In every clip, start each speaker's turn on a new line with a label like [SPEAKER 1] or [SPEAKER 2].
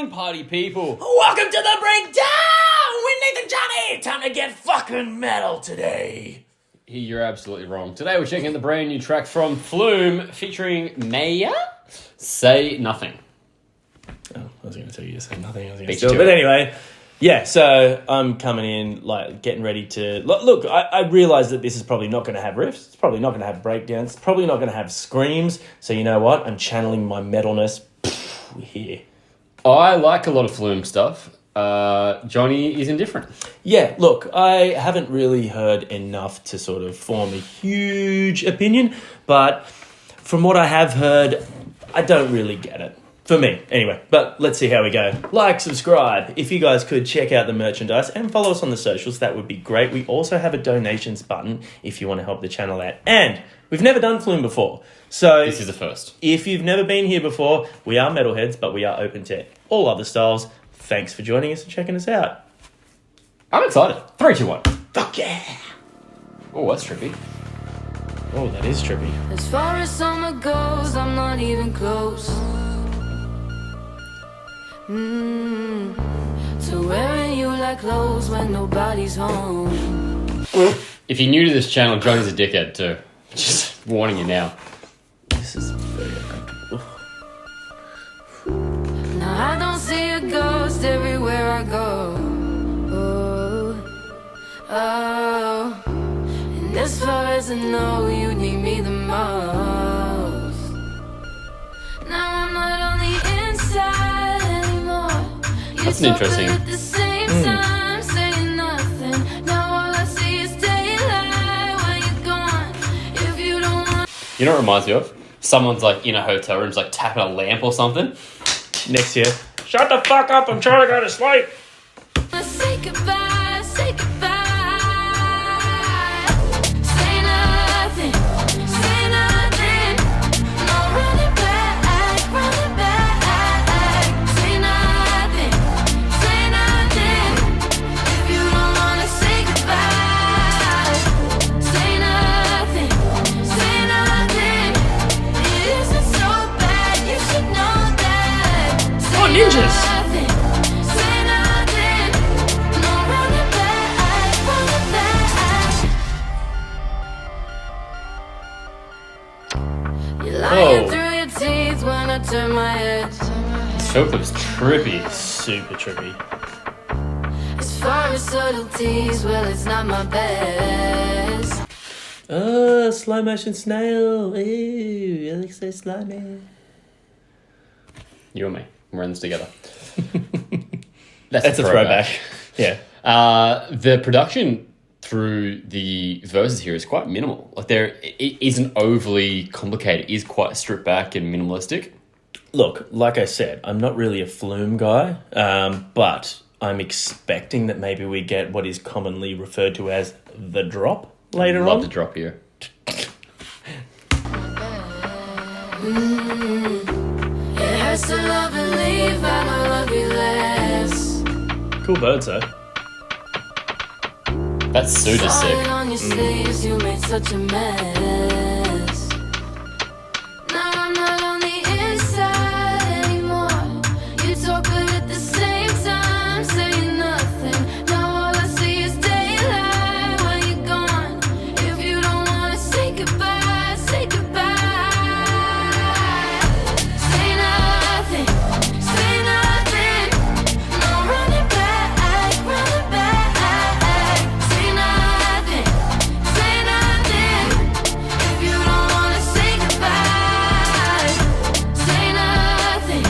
[SPEAKER 1] morning, party people.
[SPEAKER 2] Welcome to the breakdown with Nath Johnny. Time to get fucking metal today.
[SPEAKER 1] You're absolutely wrong. Today we're checking the brand new track from FLUME featuring Maya. Say Nothing.
[SPEAKER 2] Oh, I was going to tell you to say nothing. I was
[SPEAKER 1] Beat
[SPEAKER 2] going to
[SPEAKER 1] you
[SPEAKER 2] but
[SPEAKER 1] to it.
[SPEAKER 2] anyway, yeah. So I'm coming in, like getting ready to look. I realise that this is probably not going to have riffs. It's probably not going to have breakdowns. It's probably not going to have screams. So you know what? I'm channeling my metalness here.
[SPEAKER 1] I like a lot of FLUME stuff. Johnny is indifferent.
[SPEAKER 2] Yeah, look, I haven't really heard enough to sort of form a huge opinion, but from what I have heard, I don't really get it. For me, anyway. But let's see how we go. Like, subscribe. If you guys could check out the merchandise and follow us on the socials, that would be great. We also have a donations button if you want to help the channel out. And we've never done FLUME before. So
[SPEAKER 1] This is the first.
[SPEAKER 2] if you've never been here before, we are metalheads, but we are open to all other styles. Thanks for joining us and checking us out.
[SPEAKER 1] I'm excited. 3, 2, 1.
[SPEAKER 2] Fuck yeah!
[SPEAKER 1] Oh, that's trippy.
[SPEAKER 2] Oh, that is trippy.
[SPEAKER 3] As far as summer goes, I'm not even close to wearing you like clothes when nobody's home.
[SPEAKER 1] If you're new to this channel, Johnny's a dickhead too. Just warning you now.
[SPEAKER 2] This is very uncomfortable.
[SPEAKER 3] Now I don't see a ghost everywhere I go. Oh. And as far as I know, you need me the most. Now I'm not on the inside anymore.
[SPEAKER 1] That's an interesting-
[SPEAKER 3] At the same time, saying nothing. Now all I see is daylight when you're gone. If you don't want
[SPEAKER 1] You know what it reminds me of? Someone's like in a hotel room, like tapping a lamp or something.
[SPEAKER 2] Next year. Shut the fuck up, I'm trying to go to sleep.
[SPEAKER 3] to say goodbye, say goodbye. Say nothing, say nothing. No running back, running back. Say nothing, say nothing. If you don't wanna say goodbye, say nothing, say nothing. It isn't so bad, you should know that. Say
[SPEAKER 2] Oh, ninjas.
[SPEAKER 3] nothing, say nothing. No running back, running back. You're lying
[SPEAKER 2] Whoa.
[SPEAKER 3] through your teeth when I turn my head.
[SPEAKER 1] This film clip is trippy.
[SPEAKER 2] Super trippy.
[SPEAKER 3] As far as subtleties, well, it's not my best.
[SPEAKER 2] Oh, slow motion snail. Ew, it looks so slimy.
[SPEAKER 1] You and me. We're in this together. That's
[SPEAKER 2] That's a throwback. Yeah.
[SPEAKER 1] The production through the verses here is quite minimal. Like it isn't overly complicated. It is quite stripped back and minimalistic.
[SPEAKER 2] Look, like I said, I'm not really a FLUME guy, but I'm expecting that maybe we get what is commonly referred to as the drop later
[SPEAKER 1] Love
[SPEAKER 2] on.
[SPEAKER 1] to drop here.
[SPEAKER 3] It hurts to love and leave, I don't love you less.
[SPEAKER 2] Cool bird, sir.
[SPEAKER 1] That's super
[SPEAKER 3] Falling
[SPEAKER 1] sick.
[SPEAKER 3] on your sleeves, you made such a mess. Now I'm not on the inside anymore. You talk but at the same time, saying nothing. Now all I see is daylight when you're gone. If you don't wanna say goodbye, say goodbye. Say nothing, say nothing. No running back, running back. Say nothing, say nothing. If you don't wanna say goodbye, say nothing,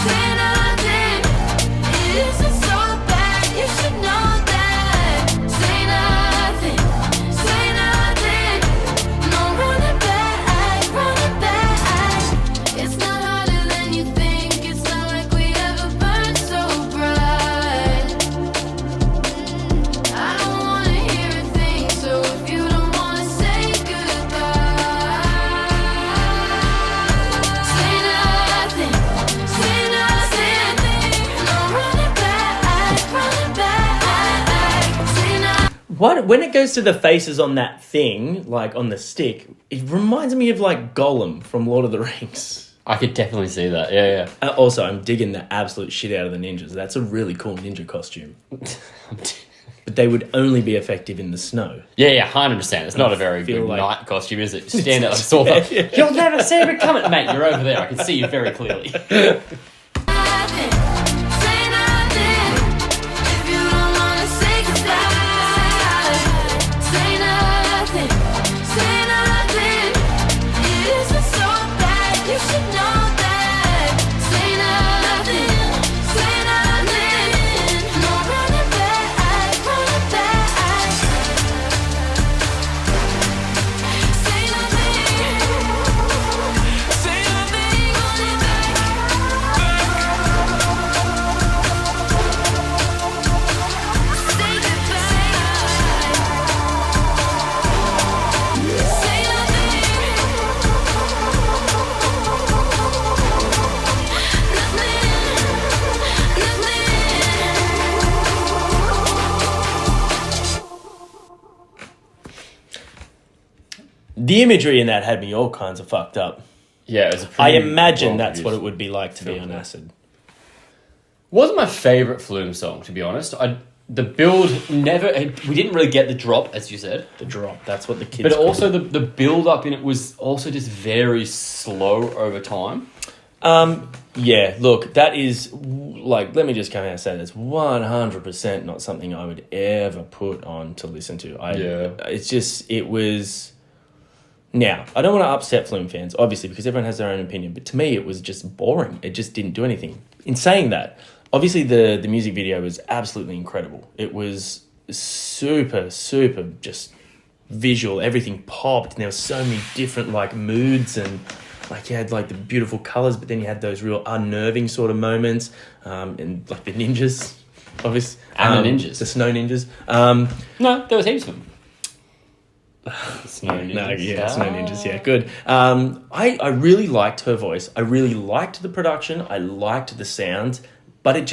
[SPEAKER 3] say nothing. It isn't so bad, you should know that. Say nothing, say nothing. No running back, running back. It's not harder than you think. It's not like we ever burned so bright. I don't wanna hear a thing, so if you don't wanna say goodbye, say nothing, say nothing. No running back, say nothing.
[SPEAKER 2] When it goes to the faces on that thing, like on the stick, it reminds me of like Gollum from Lord of the Rings.
[SPEAKER 1] I could definitely see that. Yeah,
[SPEAKER 2] Also, I'm digging the absolute shit out of the ninjas. That's a really cool ninja costume. But they would only be effective in the snow.
[SPEAKER 1] yeah. 100%. It's not a very
[SPEAKER 2] feel
[SPEAKER 1] good
[SPEAKER 2] like-
[SPEAKER 1] night costume, is it? Stand out like a sore thumb. You'll never see me coming, mate. You're over there. I can see you very clearly.
[SPEAKER 3] Nothing, say nothing. If you don't wanna say goodbye, say nothing, say nothing. It isn't so bad, you should know that. Say nothing, say nothing. No running back, running back. Say nothing, say nothing, running back. Say goodbye. Say
[SPEAKER 2] The imagery in that had me all kinds of fucked up.
[SPEAKER 1] Yeah, it was a
[SPEAKER 2] I
[SPEAKER 1] pretty
[SPEAKER 2] imagine that's what
[SPEAKER 1] well-produced
[SPEAKER 2] it would be like to be
[SPEAKER 1] film.
[SPEAKER 2] on acid.
[SPEAKER 1] Wasn't my favourite Flume song, to be honest. The build never... We didn't really get the drop, as you said.
[SPEAKER 2] The drop, that's what the kids
[SPEAKER 1] But
[SPEAKER 2] call
[SPEAKER 1] also the build-up in it was also just very slow over time.
[SPEAKER 2] Yeah, look, that is, like, let me just come out and say that's 100% not something I would ever put on to listen to. It's just, it was... Now, I don't want to upset Flume fans, obviously, because everyone has their own opinion, but to me, it was just boring. It just didn't do anything. In saying that, obviously, the music video was absolutely incredible. It was super, super just visual. Everything popped, and there were so many different, like, moods, and, like, you had, like, the beautiful colours, but then you had those real unnerving sort of moments, and, like, the ninjas, obviously.
[SPEAKER 1] And the ninjas.
[SPEAKER 2] The snow ninjas.
[SPEAKER 1] No, there was heaps of them. Snow ninjas.
[SPEAKER 2] No, yeah, Snow Ninjas, yeah, good. I really liked her voice. I really liked the production. I liked the sound, but it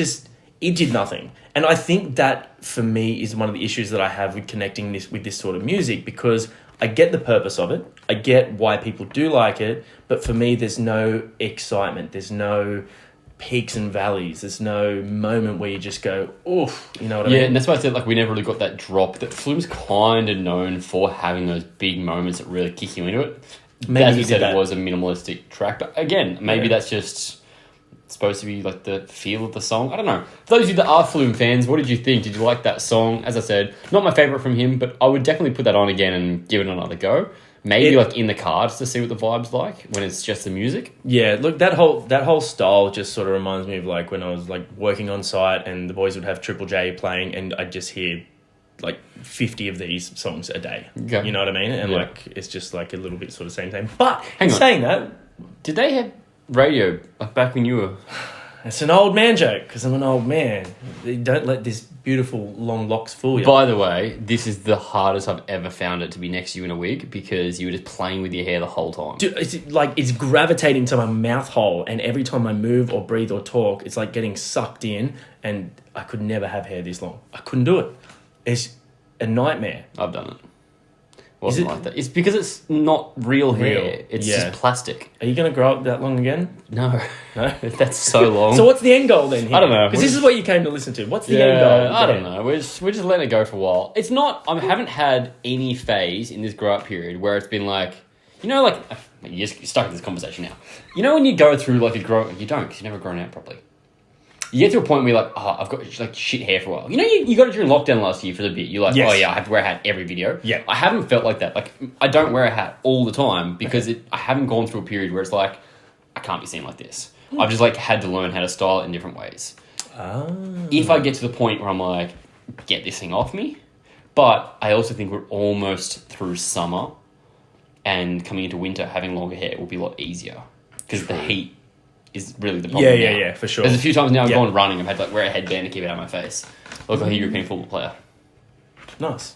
[SPEAKER 2] did nothing. And I think that, for me, is one of the issues that I have with connecting this with this sort of music, because I get the purpose of it. I get why people do like it, but for me, there's no excitement. There's no peaks and valleys. There's no moment where you just go, oof, you know what I mean?
[SPEAKER 1] Yeah, and that's why I said, like, we never really got that drop. That Flume's kind of known for having those big moments that really kick you into it.
[SPEAKER 2] Maybe
[SPEAKER 1] As
[SPEAKER 2] he
[SPEAKER 1] you
[SPEAKER 2] did
[SPEAKER 1] said,
[SPEAKER 2] that.
[SPEAKER 1] it was a minimalistic track. But again, maybe that's just supposed to be, like, the feel of the song. I don't know. For those of you that are Flume fans, what did you think? Did you like that song? As I said, not my favourite from him, but I would definitely put that on again and give it another go. Maybe like in the car just to see what the vibe's like when it's just the music.
[SPEAKER 2] Yeah, look, that whole style just sort of reminds me of like when I was like working on site and the boys would have Triple J playing and I'd just hear like 50 of these songs a day.
[SPEAKER 1] Okay.
[SPEAKER 2] You know what I mean? And
[SPEAKER 1] Yeah.
[SPEAKER 2] like it's just like a little bit sort of same thing. But
[SPEAKER 1] Hang on.
[SPEAKER 2] saying that,
[SPEAKER 1] Did they have radio like back when you were...
[SPEAKER 2] it's an old man joke because I'm an old man. Don't let this beautiful long locks fool you.
[SPEAKER 1] By the way, this is the hardest I've ever found it to be next to you in a wig because you were just playing with your hair the whole time.
[SPEAKER 2] Dude, it's gravitating to my mouth hole, and every time I move or breathe or talk, it's like getting sucked in, and I could never have hair this long. I couldn't do it. It's a nightmare.
[SPEAKER 1] I've done it. Wasn't
[SPEAKER 2] it-
[SPEAKER 1] like that. It's because it's not real hair.
[SPEAKER 2] Real,
[SPEAKER 1] It's
[SPEAKER 2] yeah.
[SPEAKER 1] just plastic.
[SPEAKER 2] Are you going to grow up that long again?
[SPEAKER 1] No.
[SPEAKER 2] No?
[SPEAKER 1] That's so long.
[SPEAKER 2] So what's the end goal then here?
[SPEAKER 1] I don't know.
[SPEAKER 2] Because this is what you came to listen to. What's the end
[SPEAKER 1] Yeah,
[SPEAKER 2] goal?
[SPEAKER 1] I don't know. We're just letting it go for a while. It's not... I haven't had any phase in this grow-up period where it's been like... You know, like... You're stuck in this conversation now. You know when you go through like a grow... You don't, because you've never grown out properly. You get to a point where you're like, oh, I've got like shit hair for a while. You know, you got it during lockdown last year for the bit. You're like,
[SPEAKER 2] Yes.
[SPEAKER 1] oh yeah, I have to wear a hat every video.
[SPEAKER 2] Yeah.
[SPEAKER 1] I haven't felt like that. Like, I don't wear a hat all the time because I haven't gone through a period where it's like, I can't be seen like this. I've just like had to learn how to style it in different ways. If I get to the point where I'm like, get this thing off me, but I also think we're almost through summer and coming into winter, having longer hair will be a lot easier because the heat is really the problem.
[SPEAKER 2] Yeah,
[SPEAKER 1] now.
[SPEAKER 2] yeah, for sure.
[SPEAKER 1] There's a few times now I've
[SPEAKER 2] Yeah.
[SPEAKER 1] gone running, I've had to like wear a headband to keep it out of my face. Look like a European football player.
[SPEAKER 2] Nice.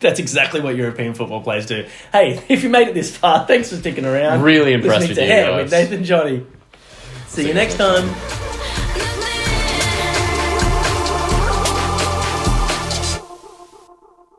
[SPEAKER 2] That's exactly what European football players do. Hey, if you made it this far, thanks for sticking around.
[SPEAKER 1] Really impressed
[SPEAKER 2] Listening
[SPEAKER 1] with
[SPEAKER 2] to
[SPEAKER 1] you
[SPEAKER 2] Hair
[SPEAKER 1] guys.
[SPEAKER 2] with Nath and Johnny. See you next time.